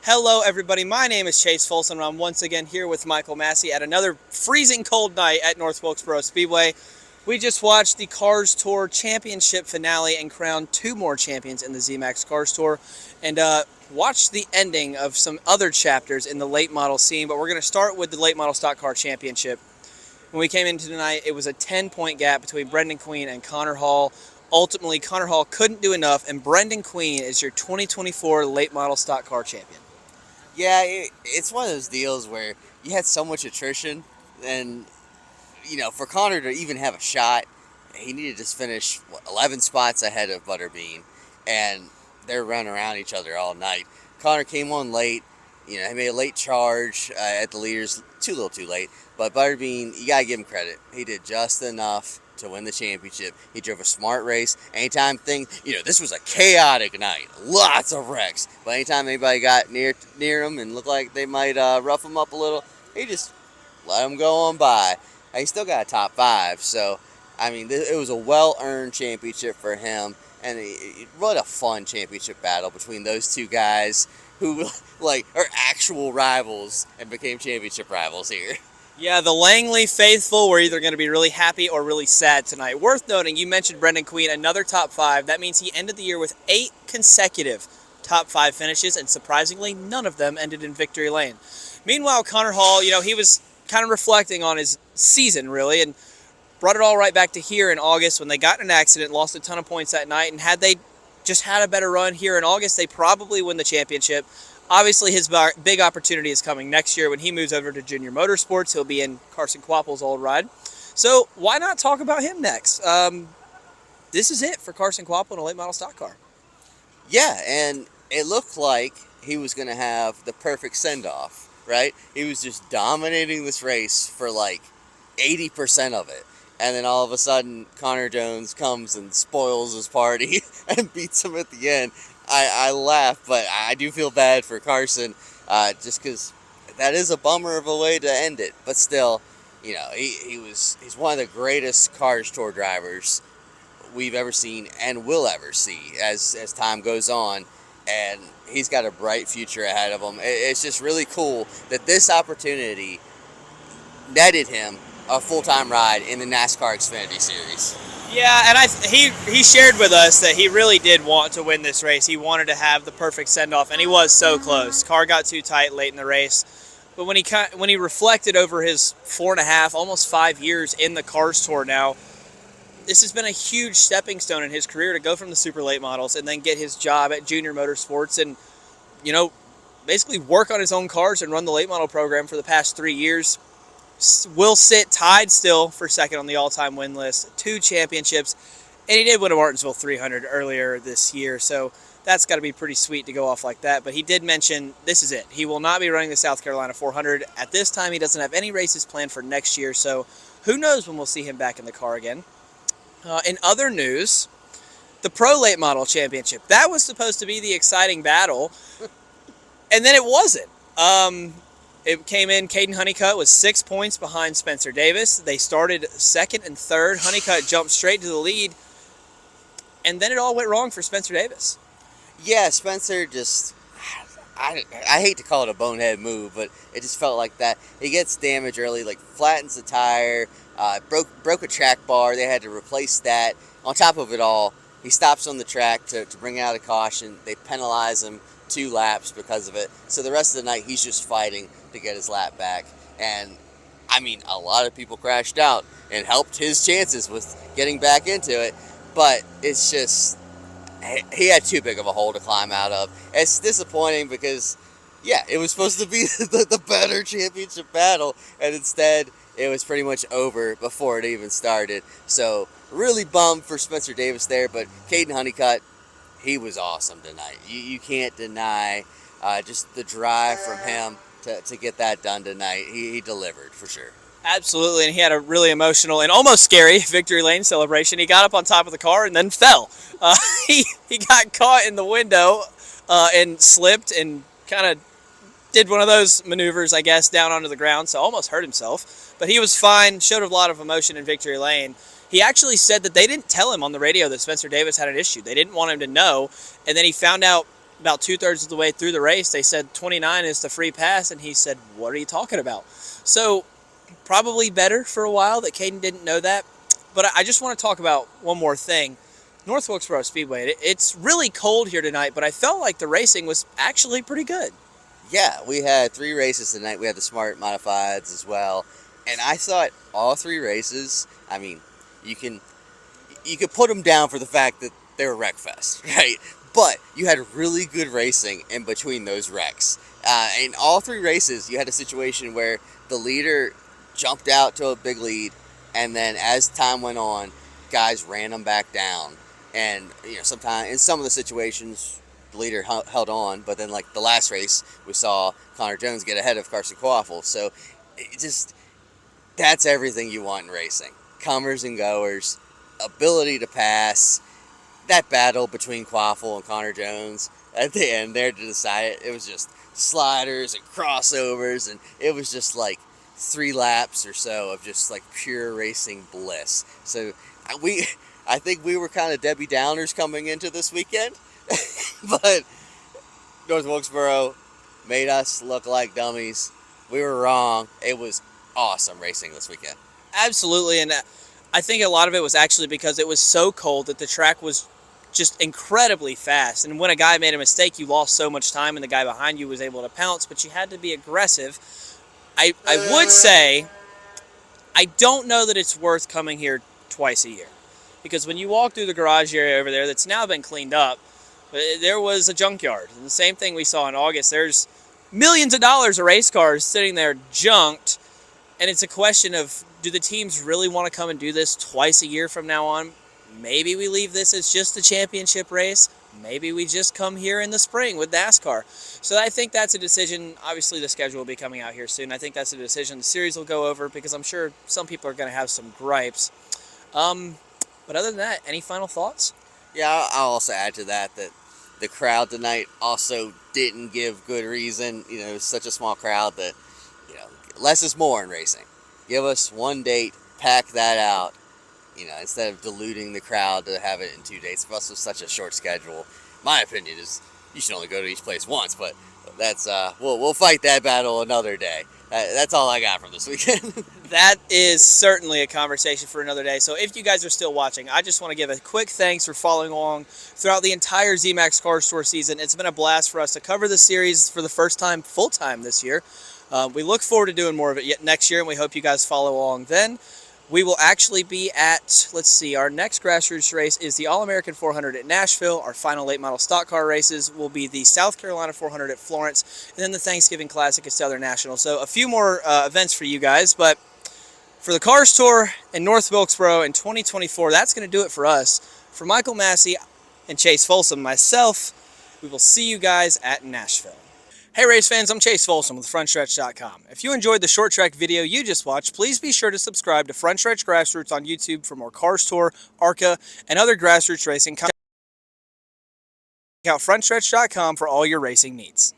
Hello everybody, my name is Chase Folsom and I'm once again here with Michael Massie at another freezing cold night at North Wilkesboro Speedway. We just watched the Cars Tour Championship finale and crowned two more champions in the ZMAX Cars Tour, and watched the ending of some other chapters in the late model scene, but we're going to start with the late model stock car championship. When we came into tonight, it was a 10-point gap between Brenden Queen and Connor Hall. Ultimately, Connor Hall couldn't do enough, and Brenden Queen is your 2024 late model stock car champion. Yeah, it's one of those deals where you had so much attrition, and for Connor to even have a shot, he needed to finish 11 spots ahead of Butterbean, and they're running around each other all night. Connor came on late, he made a late charge at the leaders, too little, too late. But Butterbean, you gotta give him credit. He did just enough to win the championship. He drove a smart race. Anytime this was a chaotic night, lots of wrecks. But anytime anybody got near him and looked like they might rough him up a little, he just let him go on by. And he still got a top 5. So, it was a well-earned championship for him. And what a fun championship battle between those two guys who are actual rivals and became championship rivals here. Yeah, the Langley faithful were either going to be really happy or really sad tonight. Worth noting, you mentioned Brenden Queen, another top 5. That means he ended the year with 8 consecutive top 5 finishes, and surprisingly, none of them ended in victory lane. Meanwhile, Connor Hall, he was kind of reflecting on his season, really, and brought it all right back to here in August when they got in an accident, lost a ton of points that night, and had they just had a better run here in August, they probably win the championship. Obviously, his big opportunity is coming next year when he moves over to Junior Motorsports. He'll be in Carson Quapple's old ride. So why not talk about him next? This is it for Carson Quapple in a late model stock car. Yeah, and it looked like he was going to have the perfect send-off, right? He was just dominating this race for 80% of it. And then all of a sudden, Connor Jones comes and spoils his party and beats him at the end. I laugh, but I do feel bad for Carson, just because that is a bummer of a way to end it. But still, he's one of the greatest Cars Tour drivers we've ever seen and will ever see as time goes on. And he's got a bright future ahead of him. It's just really cool that this opportunity netted him a full-time ride in the NASCAR Xfinity Series. Yeah, and he shared with us that he really did want to win this race. He wanted to have the perfect send-off, and he was so close. Car got too tight late in the race. But when he reflected over his 4.5, almost 5 years in the Cars Tour now, this has been a huge stepping stone in his career to go from the super late models and then get his job at Junior Motorsports and, basically work on his own cars and run the late model program for the past 3 years. Will sit tied still for second on the all-time win list, 2 championships, and he did win a Martinsville 300 earlier this year, so that's got to be pretty sweet to go off like that. But he did mention this is it. He will not be running the South Carolina 400. At this time, he doesn't have any races planned for next year, so who knows when we'll see him back in the car again. In other news, the Pro Late Model Championship. That was supposed to be the exciting battle, and then it wasn't. It came in, Caden Honeycutt was 6 points behind Spencer Davis. They started second and third. Honeycutt jumped straight to the lead, and then it all went wrong for Spencer Davis. Yeah, Spencer just, I hate to call it a bonehead move, but it just felt like that. He gets damage early, flattens the tire, broke a track bar. They had to replace that. On top of it all, he stops on the track to bring out a caution. They penalize him 2 laps because of it. So the rest of the night, he's just fighting to get his lap back. And, a lot of people crashed out and helped his chances with getting back into it. But it's just, he had too big of a hole to climb out of. It's disappointing because, yeah, it was supposed to be the better championship battle. And instead, it was pretty much over before it even started. So, really bummed for Spencer Davis there. But Caden Honeycutt, he was awesome tonight. You can't deny just the drive from him to get that done tonight. He delivered for sure. Absolutely, and he had a really emotional and almost scary victory lane celebration. He got up on top of the car and then fell. He got caught in the window and slipped and kind of did one of those maneuvers, I guess, down onto the ground, so almost hurt himself. But he was fine, showed a lot of emotion in victory lane. He actually said that they didn't tell him on the radio that Spencer Davis had an issue. They didn't want him to know, and then he found out about 2/3 of the way through the race, they said 29 is the free pass, and he said, "What are you talking about?" So probably better for a while that Caden didn't know that. But I just want to talk about one more thing. North Wilkesboro Speedway, it's really cold here tonight, but I felt like the racing was actually pretty good. Yeah, we had 3 races tonight. We had the Smart Modifieds as well. And I thought all 3 races, I mean, you could put them down for the fact that they were wreck fest, right? But you had really good racing in between those wrecks. In all 3 races, you had a situation where the leader jumped out to a big lead, and then as time went on, guys ran them back down. And sometimes in some of the situations, the leader held on, but then like the last race, we saw Connor Jones get ahead of Carson Quaffle. So that's everything you want in racing: comers and goers, ability to pass. That battle between Quaffle and Connor Jones at the end there to decide it was just sliders and crossovers, and it was just like 3 laps or so of just like pure racing bliss. So I think we were kind of Debbie Downers coming into this weekend, but North Wilkesboro made us look like dummies. We were wrong. It was awesome racing this weekend. Absolutely, and I think a lot of it was actually because it was so cold that the track was just incredibly fast. And when a guy made a mistake, you lost so much time, and the guy behind you was able to pounce, but you had to be aggressive. I would say, I don't know that it's worth coming here twice a year. Because when you walk through the garage area over there that's now been cleaned up, there was a junkyard. And the same thing we saw in August. There's millions of dollars of race cars sitting there junked. And it's a question of, do the teams really want to come and do this twice a year from now on? Maybe we leave this as just a championship race. Maybe we just come here in the spring with NASCAR. So I think that's a decision. Obviously, the schedule will be coming out here soon. I think that's a decision the series will go over, because I'm sure some people are going to have some gripes. But other than that, any final thoughts? Yeah, I'll also add to that the crowd tonight also didn't give good reason. It was such a small crowd that, less is more in racing. Give us one date, pack that out, instead of diluting the crowd to have it in 2 days. Plus, with such a short schedule, my opinion is you should only go to each place once. But that's we'll fight that battle another day. That's all I got from this weekend. That is certainly a conversation for another day. So if you guys are still watching, I just want to give a quick thanks for following along throughout the entire ZMAX Car Store season. It's been a blast for us to cover the series for the first time full-time this year. We look forward to doing more of it yet next year, and we hope you guys follow along then. We will actually be at, let's see, our next Grassroots race is the All-American 400 at Nashville. Our final late model stock car races will be the South Carolina 400 at Florence, and then the Thanksgiving Classic at Southern National. So a few more events for you guys, but for the Cars Tour in North Wilkesboro in 2024, that's going to do it for us. For Michael Massie and Chase Folsom, myself, we will see you guys at Nashville. Hey race fans, I'm Chase Folsom with Frontstretch.com. If you enjoyed the short track video you just watched, please be sure to subscribe to Frontstretch Grassroots on YouTube for more Cars Tour, ARCA, and other Grassroots racing content. Check out Frontstretch.com for all your racing needs.